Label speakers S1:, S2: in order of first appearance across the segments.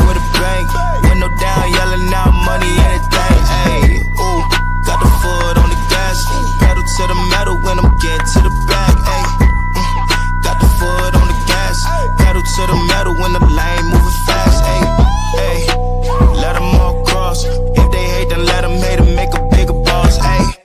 S1: with a bank. Window down, yelling out money, anything. Ayy, ooh, got the foot on the gas. Pedal to the metal when I'm getting to the back. Ayy, got the foot on the gas. Pedal to the metal when the lane moving fast. Ayy, ayy, let them all cross. If they hate, then let them hate and make a bigger boss. Ayy.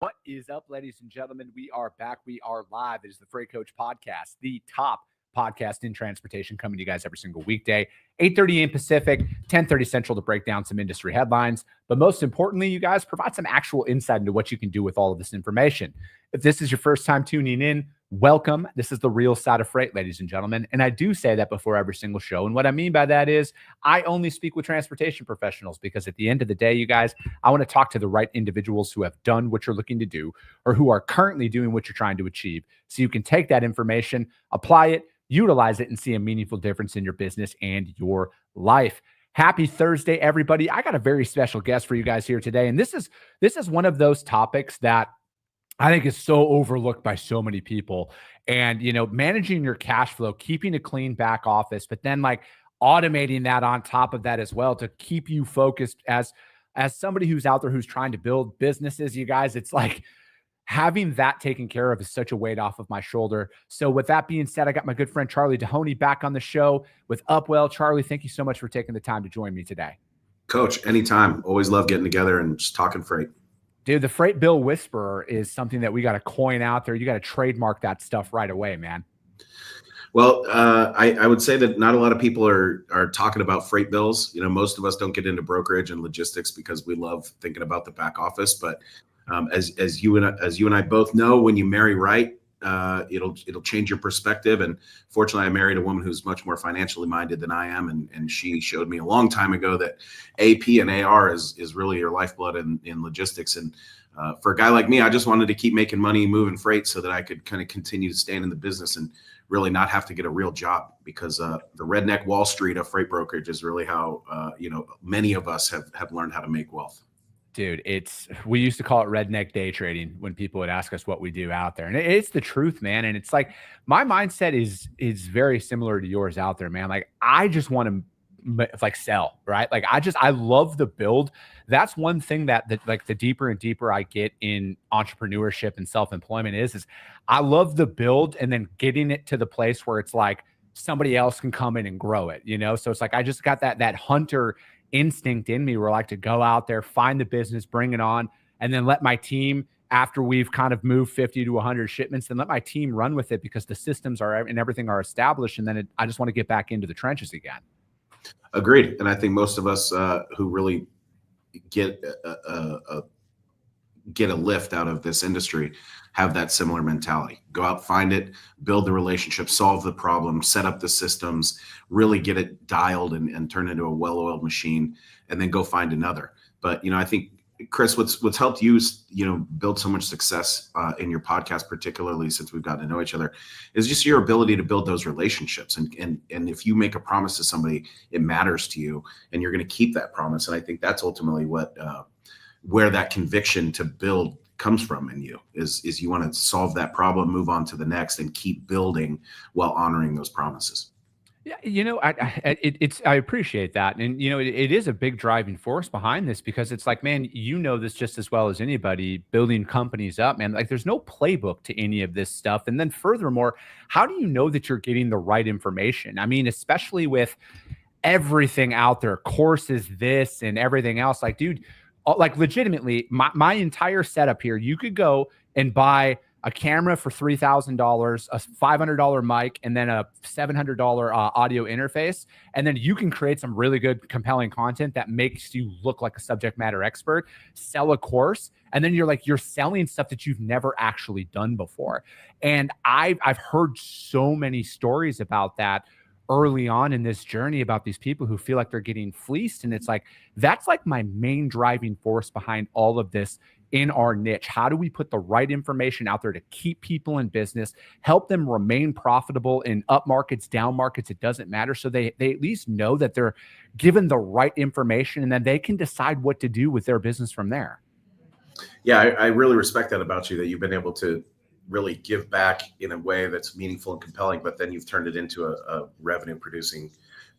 S2: What is up, ladies and gentlemen? We are back. We are live. It is the Freight Coach Podcast, the top podcast in transportation, coming to you guys every single weekday, 8:30 a.m. Pacific, 10:30 Central, to break down some industry headlines. But most importantly, you guys provide some actual insight into what you can do with all of this information. If this is your first time tuning in, welcome. This is the real side of freight, ladies and gentlemen. And I do say that before every single show. And what I mean by that is I only speak with transportation professionals, because at the end of the day, you guys, I want to talk to the right individuals who have done what you're looking to do, or who are currently doing what you're trying to achieve, so you can take that information, apply it, utilize it, and see a meaningful difference in your business and your life. Happy Thursday, everybody. I got a very special guest for you guys here today. And this is one of those topics that I think is so overlooked by so many people. And, you know, managing your cash flow, keeping a clean back office, but then like automating that on top of that as well to keep you focused as somebody who's out there who's trying to build businesses. You guys, it's like having that taken care of is such a weight off of my shoulder. So with that being said, I got my good friend Charley Dehoney back on the show with Upwell. Charley, thank you so much for taking the time to join me today.
S3: Coach, anytime. Always love getting together and just talking freight.
S2: Dude, the Freight Bill Whisperer is something that we got to coin out there. You got to trademark that stuff right away, man.
S3: Well, I would say that not a lot of people are talking about freight bills. You know, most of us don't get into brokerage and logistics because we love thinking about the back office. But as you and I both know, when you marry right, it'll change your perspective. And fortunately, I married a woman who's much more financially minded than I am, and she showed me a long time ago that AP and AR is really your lifeblood in logistics. And for a guy like me, I just wanted to keep making money moving freight so that I could kind of continue to stand in the business and really not have to get a real job, because the redneck Wall Street of freight brokerage is really how many of us have learned how to make wealth.
S2: Dude, we used to call it redneck day trading when people would ask us what we do out there. And it's the truth, man. And it's like, my mindset is very similar to yours out there, man. Like, I just want to like sell, right? Like, I love the build. That's one thing that like the deeper and deeper I get in entrepreneurship and self-employment is I love the build, and then getting it to the place where it's like somebody else can come in and grow it, you know? So it's like, I just got that hunter instinct in me where I like to go out there, find the business, bring it on, and then let my team, after we've kind of moved 50 to 100 shipments, then let my team run with it, because the systems and everything are established. And then I just want to get back into the trenches again.
S3: Agreed. And I think most of us who really get a lift out of this industry have that similar mentality. Go out, find it, build the relationship, solve the problem, set up the systems, really get it dialed and turn it into a well-oiled machine, and then go find another. But, I think, Chris, what's helped you, build so much success in your podcast, particularly since we've gotten to know each other, is just your ability to build those relationships. And if you make a promise to somebody, it matters to you, and you're going to keep that promise. And I think that's ultimately where that conviction to build comes from in you is you want to solve that problem, move on to the next, and keep building while honoring those promises.
S2: Yeah, I appreciate that. And, it is a big driving force behind this, because it's like, man, this just as well as anybody building companies up, man. Like, there's no playbook to any of this stuff. And then furthermore, how do you know that you're getting the right information? I mean, especially with everything out there, courses, this and everything else, like, dude, like legitimately, my entire setup here, you could go and buy a camera for $3,000, a $500 mic, and then a $700 audio interface. And then you can create some really good, compelling content that makes you look like a subject matter expert, sell a course, and then you're selling stuff that you've never actually done before. And I've heard so many stories about that early on in this journey, about these people who feel like they're getting fleeced. And it's like, that's like my main driving force behind all of this in our niche. How do we put the right information out there to keep people in business, help them remain profitable in up markets, down markets? It doesn't matter. So they at least know that they're given the right information, and then they can decide what to do with their business from there.
S3: Yeah, I really respect that about you, that you've been able to really give back in a way that's meaningful and compelling, but then you've turned it into a revenue producing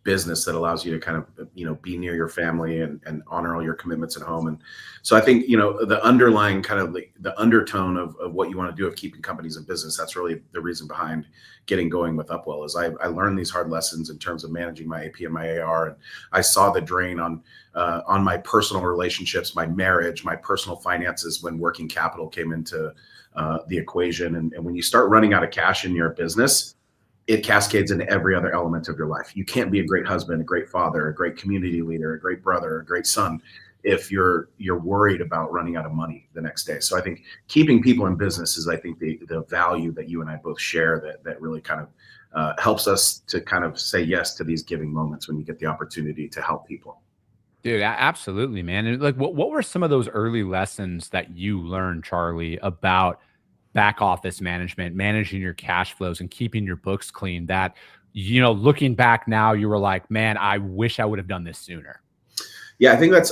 S3: business that allows you to kind of, be near your family and honor all your commitments at home. And so I think, the underlying kind of the undertone of what you want to do of keeping companies in business, that's really the reason behind getting going with Upwell. Is I learned these hard lessons in terms of managing my AP and my AR. And I saw the drain on my personal relationships, my marriage, my personal finances when working capital came into the equation. And when you start running out of cash in your business, it cascades into every other element of your life. You can't be a great husband, a great father, a great community leader, a great brother, a great son if you're worried about running out of money the next day. So I think keeping people in business is, I think, the value that you and I both share that really kind of helps us to kind of say yes to these giving moments when you get the opportunity to help people.
S2: Dude, absolutely, man. And like, what were some of those early lessons that you learned, Charlie, about back office management, managing your cash flows and keeping your books clean that, looking back now, you were like, man, I wish I would have done this sooner?
S3: Yeah, I think that's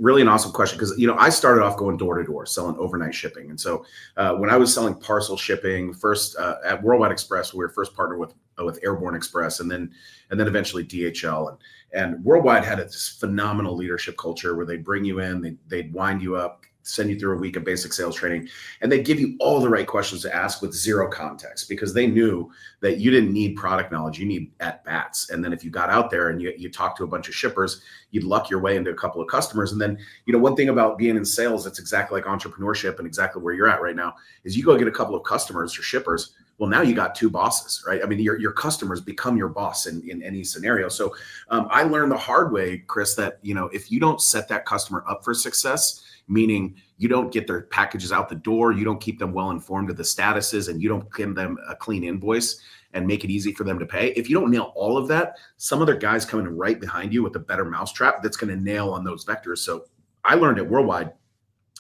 S3: really an awesome question because, I started off going door to door selling overnight shipping. And so when I was selling parcel shipping first at Worldwide Express, we were first partnered with Airborne Express and then eventually DHL. And Worldwide had this phenomenal leadership culture where they'd bring you in, they'd wind you up, send you through a week of basic sales training, and they give you all the right questions to ask with zero context because they knew that you didn't need product knowledge, you need at bats. And then if you got out there and you talk to a bunch of shippers, you'd luck your way into a couple of customers. And then, one thing about being in sales, it's exactly like entrepreneurship and exactly where you're at right now is you go get a couple of customers or shippers. Well, now you got two bosses, right? I mean, your customers become your boss in any scenario. So I learned the hard way, Chris, that, if you don't set that customer up for success, meaning you don't get their packages out the door, you don't keep them well informed of the statuses, and you don't give them a clean invoice and make it easy for them to pay. If you don't nail all of that, some other guy's coming right behind you with a better mousetrap that's going to nail on those vectors. So I learned at Worldwide,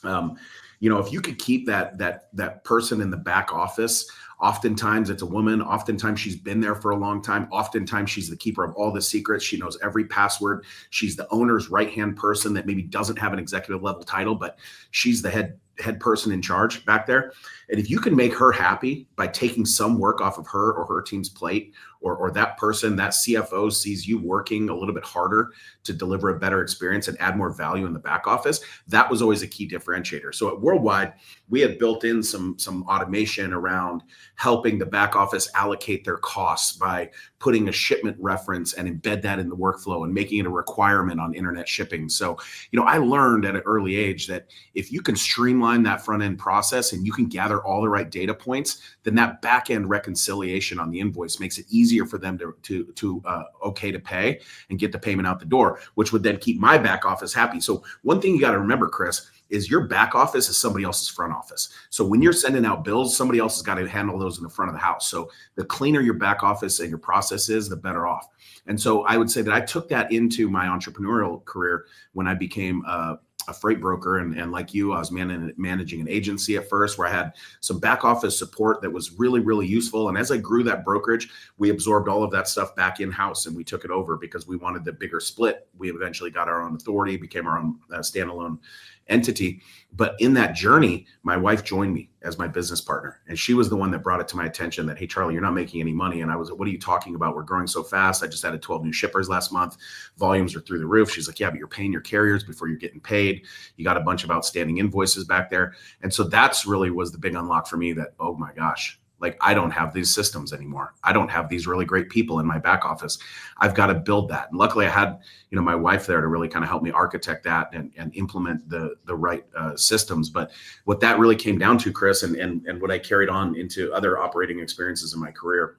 S3: if you could keep that person in the back office, oftentimes it's a woman, oftentimes she's been there for a long time, oftentimes she's the keeper of all the secrets, she knows every password, she's the owner's right-hand person that maybe doesn't have an executive level title, but she's the head person in charge back there. And if you can make her happy by taking some work off of her or her team's plate, or that person, that CFO sees you working a little bit harder to deliver a better experience and add more value in the back office, that was always a key differentiator. So at Worldwide, we had built in some automation around helping the back office allocate their costs by putting a shipment reference and embed that in the workflow and making it a requirement on internet shipping. So, I learned at an early age that if you can streamline that front end process and you can gather all the right data points, then that back end reconciliation on the invoice makes it easier for them to okay to pay and get the payment out the door, which would then keep my back office happy. So one thing you got to remember, Chris, is your back office is somebody else's front office. So when you're sending out bills, somebody else has got to handle those in the front of the house. So the cleaner your back office and your process is, the better off. And so I would say that I took that into my entrepreneurial career when I became a freight broker. And like you, I was managing an agency at first where I had some back office support that was really, really useful. And as I grew that brokerage, we absorbed all of that stuff back in-house and we took it over because we wanted the bigger split. We eventually got our own authority, became our own standalone entity. But in that journey, my wife joined me as my business partner. And she was the one that brought it to my attention that, hey, Charlie, you're not making any money. And I was like, what are you talking about? We're growing so fast. I just added 12 new shippers last month. Volumes are through the roof. She's like, yeah, but you're paying your carriers before you're getting paid. You got a bunch of outstanding invoices back there. And so that's really was the big unlock for me that, oh my gosh, like I don't have these systems anymore. I don't have these really great people in my back office. I've got to build that. And luckily I had, my wife there to really kind of help me architect that and implement the right systems. But what that really came down to, Chris, and what I carried on into other operating experiences in my career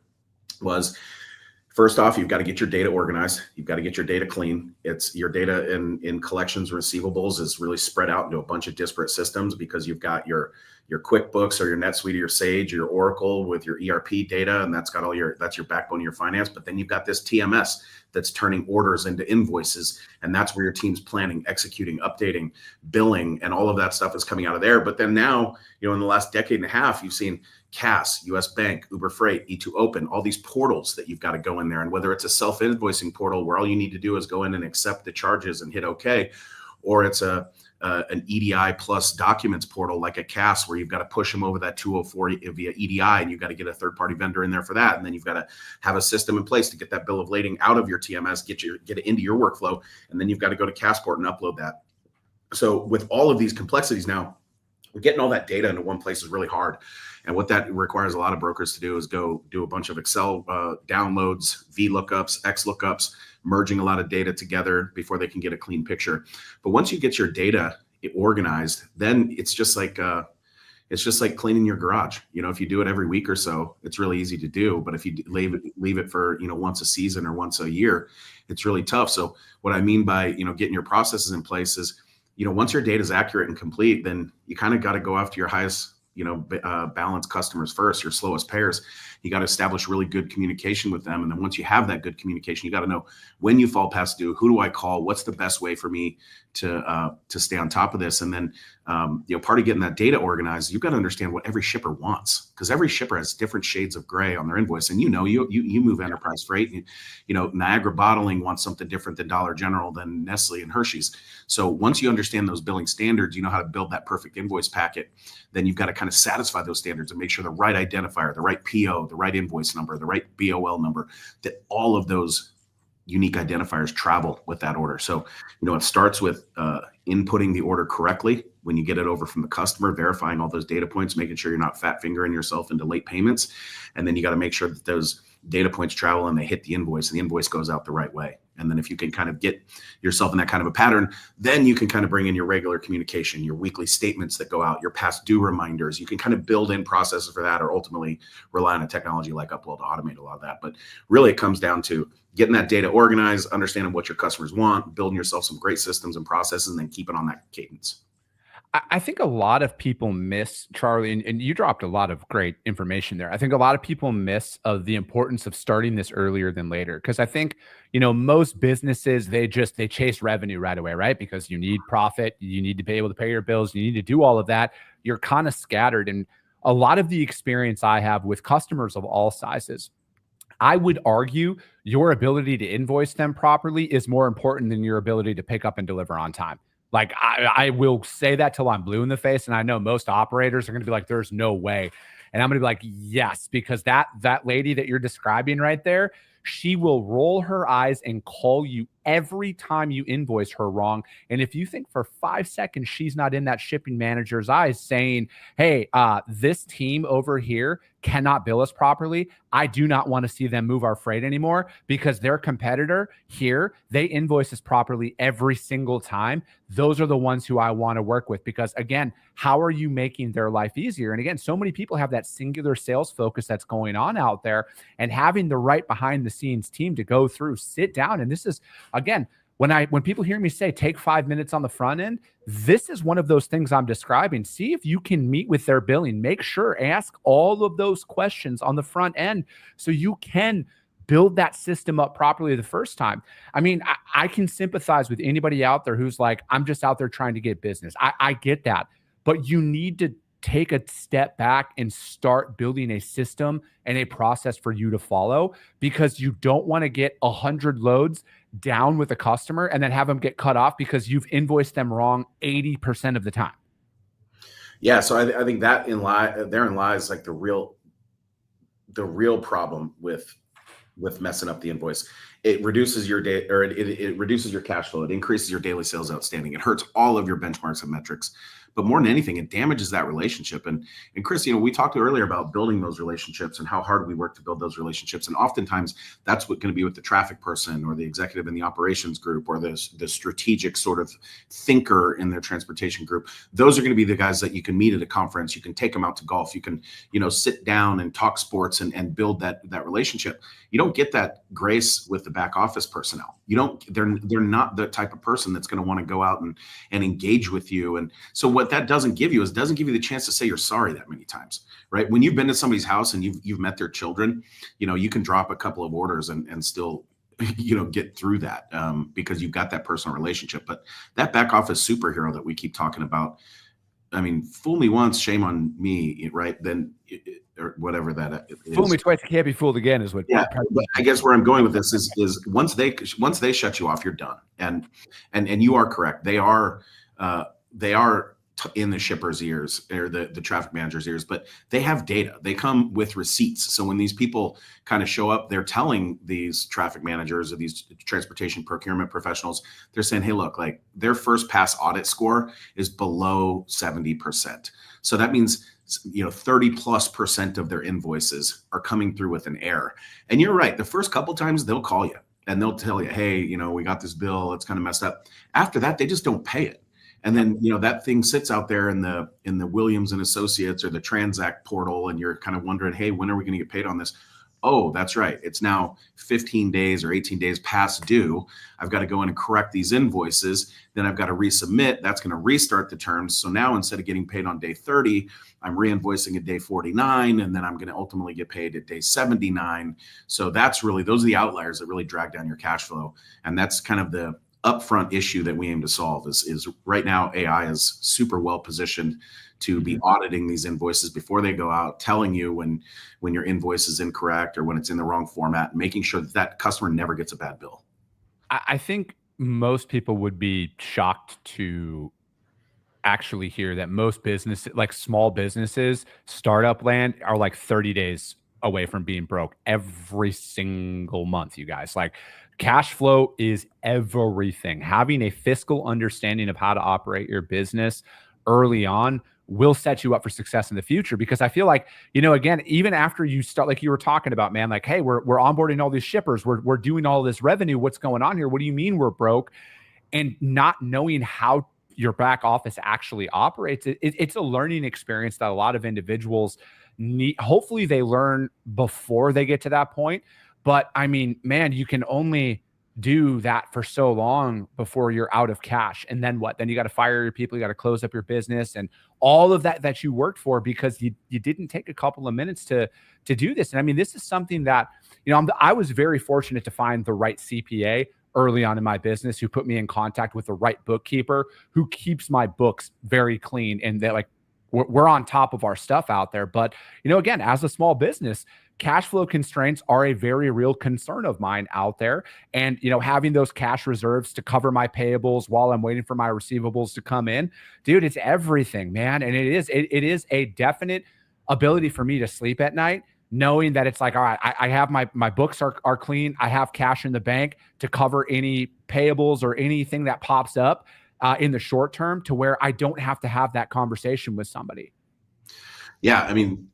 S3: was, first off, you've got to get your data organized. You've got to get your data clean. It's your data in collections receivables is really spread out into a bunch of disparate systems because you've got your QuickBooks or your NetSuite or your Sage or your Oracle with your ERP data, and that's got that's your backbone of your finance. But then you've got this TMS that's turning orders into invoices, and that's where your team's planning, executing, updating, billing, and all of that stuff is coming out of there. But then now, in the last decade and a half, you've seen CAS, US Bank, Uber Freight, E2 Open, all these portals that you've got to go in there. And whether it's a self-invoicing portal where all you need to do is go in and accept the charges and hit OK, or it's a an EDI plus documents portal like a CAS, where you've got to push them over that 204 via EDI, and you've got to get a third-party vendor in there for that, and then you've got to have a system in place to get that bill of lading out of your TMS, get it into your workflow, and then you've got to go to Cassport and upload that. So with all of these complexities now, getting all that data into one place is really hard. And what that requires a lot of brokers to do is go do a bunch of Excel downloads, VLOOKUPs, XLOOKUPs, merging a lot of data together before they can get a clean picture. But once you get your data organized, then it's just like cleaning your garage. If you do it every week or so, it's really easy to do. But if you leave it for, once a season or once a year, it's really tough. So what I mean by, getting your processes in place is, once your data is accurate and complete, then you kind of got to go after your highest, balanced customers first, your slowest payers. You got to establish really good communication with them. And then once you have that good communication, you got to know when you fall past due, who do I call? What's the best way for me to stay on top of this? And then, part of getting that data organized, you've got to understand what every shipper wants, because every shipper has different shades of gray on their invoice. And you move enterprise freight. Niagara Bottling wants something different than Dollar General, than Nestle and Hershey's. So once you understand those billing standards, you know how to build that perfect invoice packet. Then you've got to kind of satisfy those standards and make sure the right identifier, the right PO, the right invoice number, the right BOL number, that all of those unique identifiers travel with that order. So, it starts with inputting the order correctly when you get it over from the customer, verifying all those data points, making sure you're not fat fingering yourself into late payments. And then you got to make sure that those data points travel and they hit the invoice, and the invoice goes out the right way. And then if you can kind of get yourself in that kind of a pattern, then you can kind of bring in your regular communication, your weekly statements that go out, your past due reminders. You can kind of build in processes for that, or ultimately rely on a technology like Upload to automate a lot of that. But really it comes down to getting that data organized, understanding what your customers want, building yourself some great systems and processes, and then keeping on that cadence.
S2: I think a lot of people miss, Charlie, and you dropped a lot of great information there. I think a lot of people miss the importance of starting this earlier than later. Because I think, most businesses, they chase revenue right away, right? Because you need profit, you need to be able to pay your bills, you need to do all of that. You're kind of scattered. And a lot of the experience I have with customers of all sizes, I would argue your ability to invoice them properly is more important than your ability to pick up and deliver on time. Like I will say that till I'm blue in the face. And I know most operators are going to be like, there's no way. And I'm going to be like, yes, because that lady that you're describing right there, she will roll her eyes and call you every time you invoice her wrong. And if you think for 5 seconds she's not in that shipping manager's eyes saying, hey, this team over here cannot bill us properly, I do not want to see them move our freight anymore, because their competitor here, they invoice us properly every single time. Those are the ones who I want to work with, because again, how are you making their life easier? And again, so many people have that singular sales focus that's going on out there, and having the right behind the scenes team to go through, sit down. And this is, again, when people hear me say take 5 minutes on the front end, this is one of those things I'm describing. See if you can meet with their billing. Make sure, ask all of those questions on the front end so you can build that system up properly the first time. I mean, I can sympathize with anybody out there who's like, I'm just out there trying to get business. I get that, but you need to take a step back and start building a system and a process for you to follow, because you don't want to get 100 loads down with a customer and then have them get cut off because you've invoiced them wrong 80% of the time.
S3: Yeah. So I think that therein lies like the real problem with messing up the invoice. It reduces your day, or it reduces your cash flow. It increases your daily sales outstanding. It hurts all of your benchmarks and metrics. But more than anything, it damages that relationship. And Chris, we talked earlier about building those relationships and how hard we work to build those relationships. And oftentimes that's what's going to be with the traffic person or the executive in the operations group or the strategic sort of thinker in their transportation group. Those are going to be the guys that you can meet at a conference. You can take them out to golf. You can, sit down and talk sports and build that relationship. You don't get that grace with the back office personnel. They're not the type of person that's going to want to go out and engage with you. And so what that doesn't give you the chance to say you're sorry that many times, right? When you've been to somebody's house and you've met their children, you can drop a couple of orders and still, get through that because you've got that personal relationship. But that back office superhero that we keep talking about, I mean, fool me once, shame on me, right? Then, or whatever that is.
S2: Fool me twice, you can't be fooled again, is what.
S3: Yeah, but I guess where I'm going with this is once they shut you off, you're done. And you are correct. They are they are in the shipper's ears or the traffic manager's ears, but they have data. They come with receipts. So when these people kind of show up, they're telling these traffic managers or these transportation procurement professionals, they're saying, hey, look, like their first pass audit score is below 70%. So that means 30+% of their invoices are coming through with an error. And you're right. The first couple times they'll call you and they'll tell you, hey, we got this bill. It's kind of messed up. After that, they just don't pay it. And then, that thing sits out there in the Williams and Associates or the Transact portal, and you're kind of wondering, hey, when are we going to get paid on this? Oh, that's right. It's now 15 days or 18 days past due. I've got to go in and correct these invoices. Then I've got to resubmit. That's going to restart the terms. So now instead of getting paid on day 30, I'm reinvoicing at day 49, and then I'm going to ultimately get paid at day 79. So those are the outliers that really drag down your cash flow. And that's kind of the upfront issue that we aim to solve is right now AI is super well positioned to be auditing these invoices before they go out, telling you when your invoice is incorrect or when it's in the wrong format, making sure that customer never gets a bad bill.
S2: I think most people would be shocked to actually hear that most businesses, like small businesses, startup land, are like 30 days away from being broke every single month, you guys. Like, cash flow is everything. Having a fiscal understanding of how to operate your business early on will set you up for success in the future. Because I feel like, again, even after you start, like you were talking about, man, like, hey, we're onboarding all these shippers, we're doing all this revenue. What's going on here? What do you mean we're broke? And not knowing how your back office actually operates, it's a learning experience that a lot of individuals need. Hopefully they learn before they get to that point. But I mean, man, you can only do that for so long before you're out of cash. And then what? Then you got to fire your people. You got to close up your business and all of that you worked for because you didn't take a couple of minutes to do this. And I mean, this is something that, I was very fortunate to find the right CPA early on in my business who put me in contact with the right bookkeeper who keeps my books very clean. And they're like, we're on top of our stuff out there. But, again, as a small business, cash flow constraints are a very real concern of mine out there. And, having those cash reserves to cover my payables while I'm waiting for my receivables to come in, dude, it's everything, man. And it is a definite ability for me to sleep at night, knowing that it's like, all right, I have my books are clean. I have cash in the bank to cover any payables or anything that pops up in the short term, to where I don't have to have that conversation with somebody.
S3: Yeah. I mean,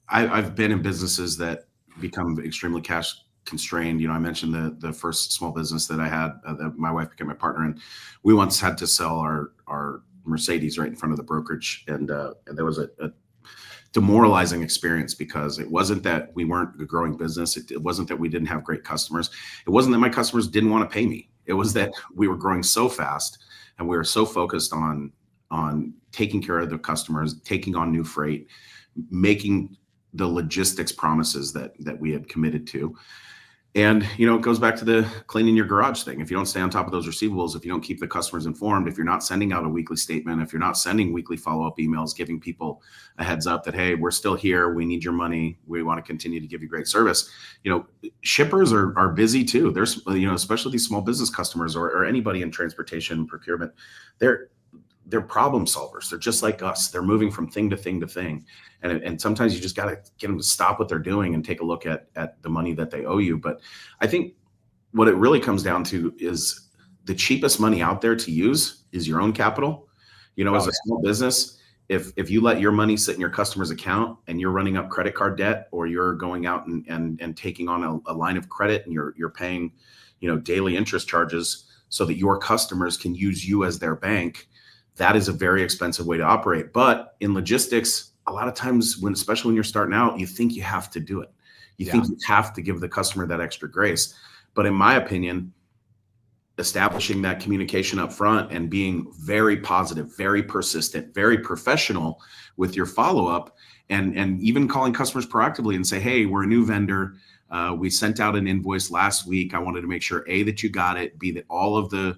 S3: I've been in businesses that become extremely cash constrained. I mentioned the first small business that I had, that my wife became my partner in. We once had to sell our Mercedes right in front of the brokerage. And there was a demoralizing experience because it wasn't that we weren't a growing business. It wasn't that we didn't have great customers. It wasn't that my customers didn't want to pay me. It was that we were growing so fast and we were so focused on taking care of the customers, taking on new freight, making the logistics promises that we had committed to. And, it goes back to the cleaning your garage thing. If you don't stay on top of those receivables, if you don't keep the customers informed, if you're not sending out a weekly statement, if you're not sending weekly follow-up emails, giving people a heads up that, hey, we're still here. We need your money. We want to continue to give you great service. Shippers are busy too. There's, especially these small business customers or anybody in transportation procurement, they're problem solvers. They're just like us. They're moving from thing to thing to thing. And sometimes you just got to get them to stop what they're doing and take a look at the money that they owe you. But I think what it really comes down to is the cheapest money out there to use is your own capital. As a small business, if you let your money sit in your customer's account and you're running up credit card debt, or you're going out and taking on a line of credit and you're paying, daily interest charges so that your customers can use you as their bank, that is a very expensive way to operate. But in logistics, a lot of times especially when you're starting out, you think you have to do it. You think you have to give the customer that extra grace. But in my opinion, establishing that communication up front and being very positive, very persistent, very professional with your follow-up, and even calling customers proactively and say, hey, we're a new vendor. We sent out an invoice last week. I wanted to make sure, A, that you got it, B, that all of the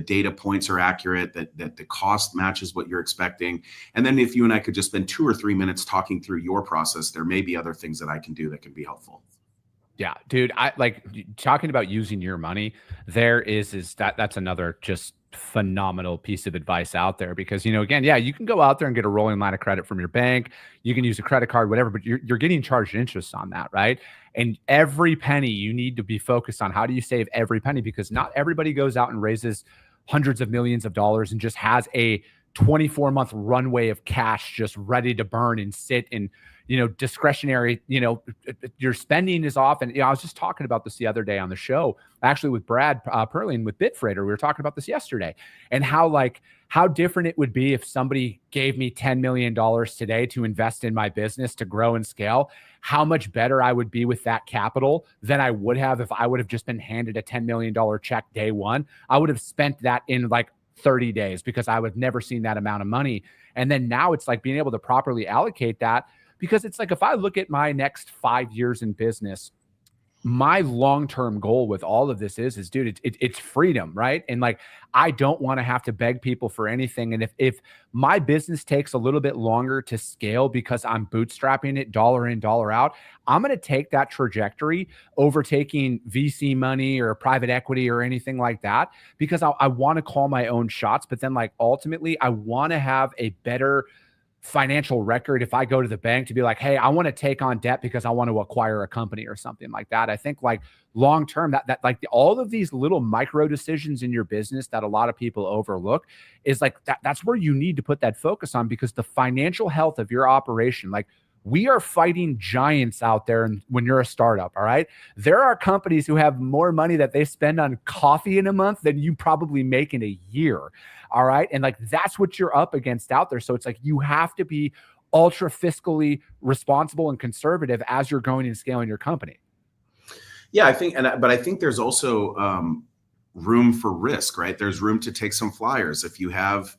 S3: data points are accurate, that the cost matches what you're expecting. And then if you and I could just spend 2 or 3 minutes talking through your process, there may be other things that I can do that can be helpful. Yeah,
S2: dude, I like talking about using your money. That's another just phenomenal piece of advice out there because, again, yeah, you can go out there and get a rolling line of credit from your bank. You can use a credit card, whatever, but you're getting charged interest on that, right? And every penny you need to be focused on. How do you save every penny? Because not everybody goes out and raises hundreds of millions of dollars and just has a 24-month runway of cash just ready to burn and sit and, discretionary, your spending is off. And I was just talking about this the other day on the show, actually with Brad Perlin with Bitfreighter. We were talking about this yesterday and how different it would be if somebody gave me $10 million today to invest in my business to grow and scale, how much better I would be with that capital than I would have if I would have just been handed a $10 million check day one. I would have spent that in like 30 days because I would have never seen that amount of money. And then now it's like being able to properly allocate that, because it's like, if I look at my next 5 years in business, my long-term goal with all of this is dude, it's freedom, right? And like, I don't want to have to beg people for anything. And if my business takes a little bit longer to scale because I'm bootstrapping it dollar in, dollar out, I'm going to take that trajectory over taking VC money or private equity or anything like that, because I want to call my own shots. But then like, ultimately, I want to have a better financial record if I go to the bank to be like, hey, I want to take on debt because I want to acquire a company or something like that. I think like long term, that like all of these little micro decisions in your business that a lot of people overlook is like that's where you need to put that focus on, because the financial health of your operation, like, we are fighting giants out there. And when you're a startup, all right, there are companies who have more money that they spend on coffee in a month than you probably make in a year. All right. And like, that's what you're up against out there. So it's like, you have to be ultra fiscally responsible and conservative as you're growing and scaling your company.
S3: Yeah, I think, but I think there's also room for risk, right? There's room to take some flyers if you have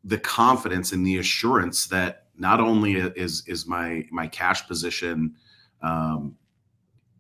S3: the confidence and the assurance that not only is my cash position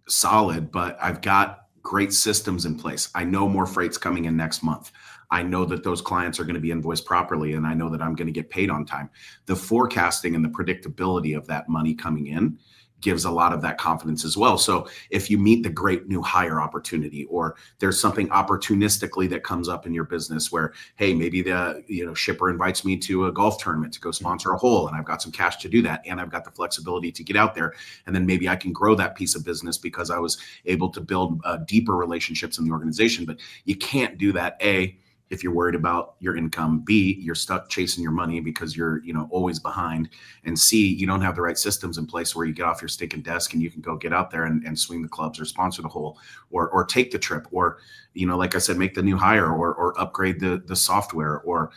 S3: solid, but I've got great systems in place. I know more freight's coming in next month. I know that those clients are going to be invoiced properly, and I know that I'm going to get paid on time. The forecasting and the predictability of that money coming in gives a lot of that confidence as well. So if you meet the great new hire opportunity, or there's something opportunistically that comes up in your business where, hey, maybe the shipper invites me to a golf tournament to go sponsor a hole, and I've got some cash to do that, and I've got the flexibility to get out there, and then maybe I can grow that piece of business because I was able to build deeper relationships in the organization. But you can't do that, A, if you're worried about your income, B, you're stuck chasing your money because you're, always behind, and C, you don't have the right systems in place where you get off your stinking desk and you can go get out there and swing the clubs or sponsor the hole or take the trip, or, like I said, make the new hire or upgrade the software, or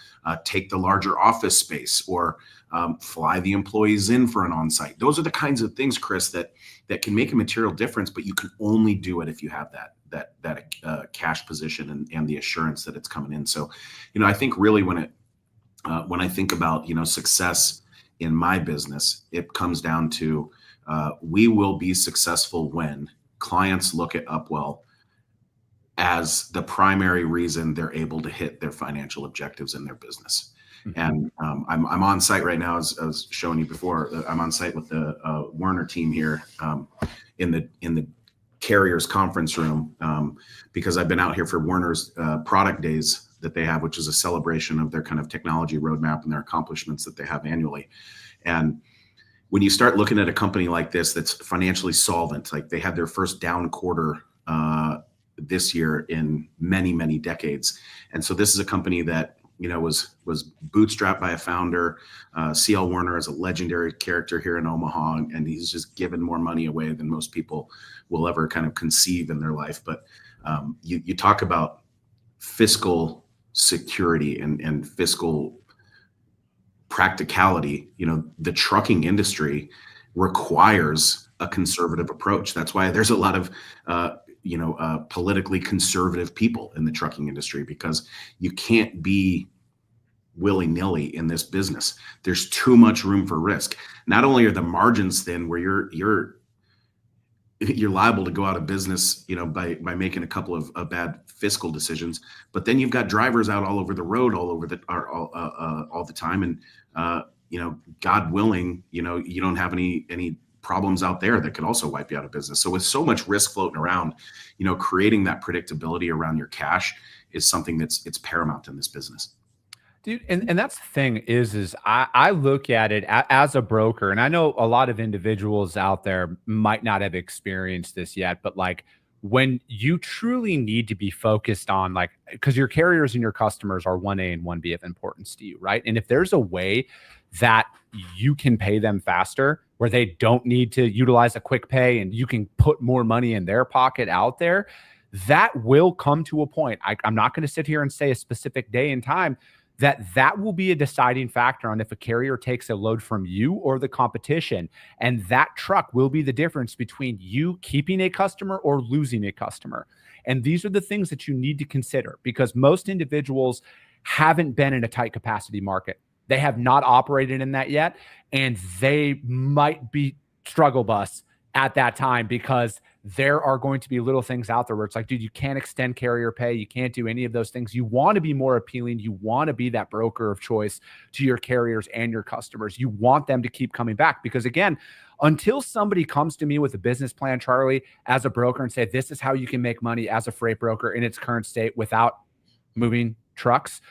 S3: take the larger office space, or fly the employees in for an on-site. Those are the kinds of things, Chris, that can make a material difference, but you can only do it if you have that cash position and the assurance that it's coming in. So, I think really when I think about, success in my business, it comes down to we will be successful when clients look at Upwell as the primary reason they're able to hit their financial objectives in their business. Mm-hmm. And I'm on site right now, as I was showing you before. I'm on site with the Werner team here in the Carriers conference room because I've been out here for Werner's product days that they have, which is a celebration of their kind of technology roadmap and their accomplishments that they have annually. And when you start looking at a company like this that's financially solvent, like they had their first down quarter this year in many, many decades. And so this is a company that, was bootstrapped by a founder. CL Werner is a legendary character here in Omaha, and he's just given more money away than most people will ever kind of conceive in their life. But you talk about fiscal security and fiscal practicality. The trucking industry requires a conservative approach. That's why there's a lot of politically conservative people in the trucking industry, because you can't be willy-nilly in this business. There's too much room for risk. Not only are the margins thin, where you're liable to go out of business, by making a couple of bad fiscal decisions, but then you've got drivers out all over the road, all the time, and God willing, you don't have any problems out there that can also wipe you out of business. So with so much risk floating around, creating that predictability around your cash is something it's paramount in this business.
S2: Dude, and that's the thing is I look at it as a broker, and I know a lot of individuals out there might not have experienced this yet, but like when you truly need to be focused on, like, because your carriers and your customers are 1A and 1B of importance to you, right? And if there's a way that you can pay them faster, where they don't need to utilize a quick pay and you can put more money in their pocket out there, that will come to a point. I'm not going to sit here and say a specific day and time, that will be a deciding factor on if a carrier takes a load from you or the competition. And that truck will be the difference between you keeping a customer or losing a customer. And these are the things that you need to consider, because most individuals haven't been in a tight capacity market. They have not operated in that yet. And they might be struggle bus at that time, because there are going to be little things out there where it's like, dude, you can't extend carrier pay. You can't do any of those things. You want to be more appealing. You want to be that broker of choice to your carriers and your customers. You want them to keep coming back, because again, until somebody comes to me with a business plan, Charley, as a broker, and say, this is how you can make money as a freight broker in its current state without moving trucks,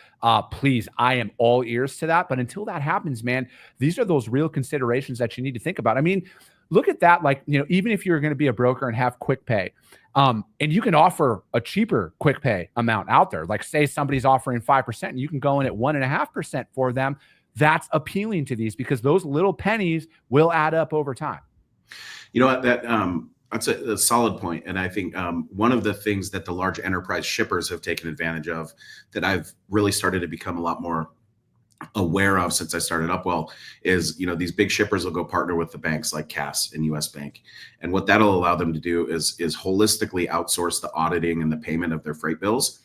S2: please, I am all ears to that. But until that happens, man, these are those real considerations that you need to think about. I mean, look at that. Like, even if you're going to be a broker and have quick pay, and you can offer a cheaper quick pay amount out there, like say somebody's offering 5% and you can go in at 1.5% for them. That's appealing to these, because those little pennies will add up over time.
S3: You know what, that's a solid point. And I think one of the things that the large enterprise shippers have taken advantage of, that I've really started to become a lot more aware of since I started Upwell, is these big shippers will go partner with the banks like Cass and US Bank, and what that'll allow them to do is holistically outsource the auditing and the payment of their freight bills.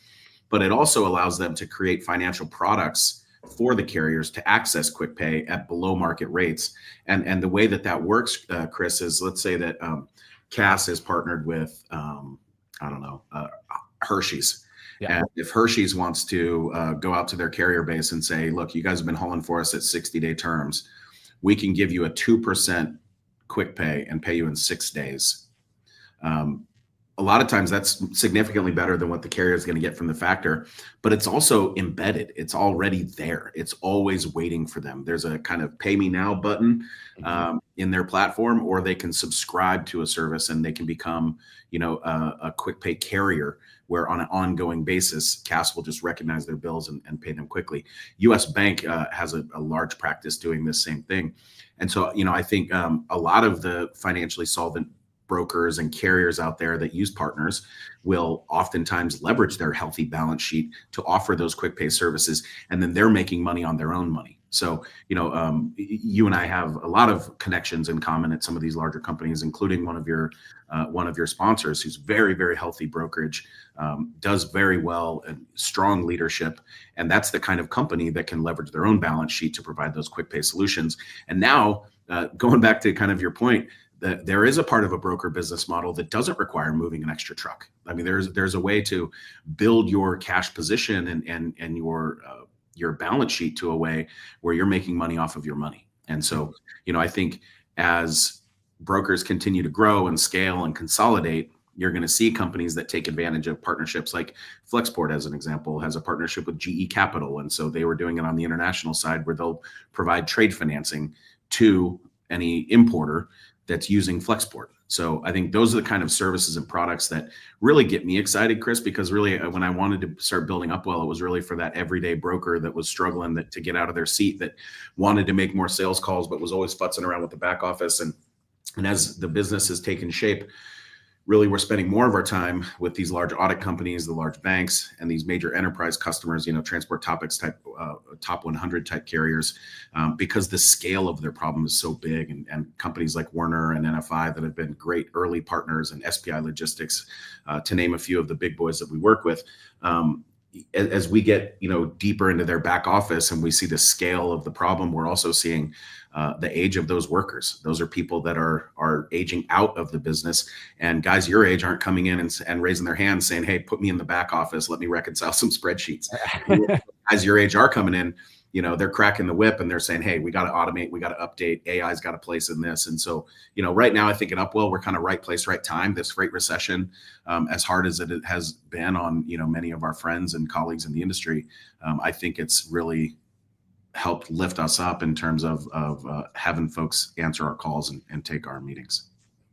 S3: But it also allows them to create financial products for the carriers to access quick pay at below market rates. And the way that works, Chris, is let's say that Cass is partnered with Hershey's. Yeah. And if Hershey's wants to go out to their carrier base and say, look, you guys have been hauling for us at 60-day terms, we can give you a 2% quick pay and pay you in 6 days. A lot of times that's significantly better than what the carrier is going to get from the factor, but it's also embedded. It's already there. It's always waiting for them. There's a kind of pay me now button in their platform, or they can subscribe to a service and they can become, a quick pay carrier, where on an ongoing basis, Cass will just recognize their bills and pay them quickly. US Bank has a large practice doing this same thing. And so, I think a lot of the financially solvent brokers and carriers out there that use partners will oftentimes leverage their healthy balance sheet to offer those quick pay services, and then they're making money on their own money. So, you and I have a lot of connections in common at some of these larger companies, including one of your sponsors, who's very, very healthy brokerage, does very well and strong leadership. And that's the kind of company that can leverage their own balance sheet to provide those quick pay solutions. And now, going back to kind of your point, that there is a part of a broker business model that doesn't require moving an extra truck. I mean, there's a way to build your cash position and your balance sheet to a way where you're making money off of your money. And so, I think as brokers continue to grow and scale and consolidate, you're going to see companies that take advantage of partnerships, like Flexport, as an example, has a partnership with GE Capital. And so they were doing it on the international side, where they'll provide trade financing to any importer that's using Flexport. So I think those are the kind of services and products that really get me excited, Chris, because really when I wanted to start building Upwell, it was really for that everyday broker that was struggling to get out of their seat, that wanted to make more sales calls, but was always futzing around with the back office. And as the business has taken shape, really we're spending more of our time with these large audit companies, the large banks, and these major enterprise customers, Transport Topics type, top 100 type carriers, because the scale of their problem is so big. And companies like Werner and NFI that have been great early partners, and SPI Logistics, to name a few of the big boys that we work with. As we get deeper into their back office and we see the scale of the problem, we're also seeing the age of those workers. Those are people that are aging out of the business, and guys your age aren't coming in and raising their hands saying, hey, put me in the back office, let me reconcile some spreadsheets. Guys your age are coming in they're cracking the whip and they're saying, hey, we got to automate, we got to update, AI's got a place in this. And so, right now I think at Upwell, we're kind of right place, right time. This freight recession, as hard as it has been on, many of our friends and colleagues in the industry, I think it's really helped lift us up in terms of having folks answer our calls and take our meetings.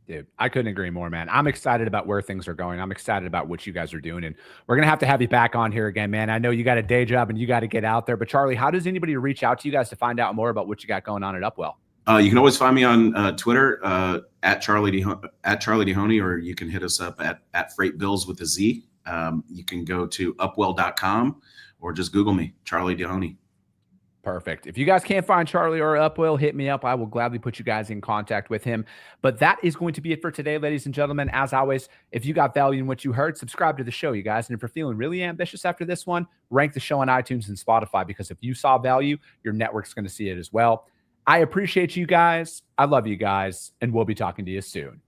S2: Dude, I couldn't agree more, man. I'm excited about where things are going. I'm excited about what you guys are doing. And we're going to have you back on here again, man. I know you got a day job and you got to get out there. But Charley, how does anybody reach out to you guys to find out more about what you got going on at Upwell?
S3: You can always find me on Twitter at Charley Dehoney, or you can hit us up at Freight Bills with a Z. You can go to upwell.com or just Google me, Charley Dehoney.
S2: Perfect. If you guys can't find Charley or Upwell, hit me up. I will gladly put you guys in contact with him. But that is going to be it for today, ladies and gentlemen. As always, if you got value in what you heard, subscribe to the show, you guys. And if you're feeling really ambitious after this one, rank the show on iTunes and Spotify, because if you saw value, your network's going to see it as well. I appreciate you guys. I love you guys, and we'll be talking to you soon.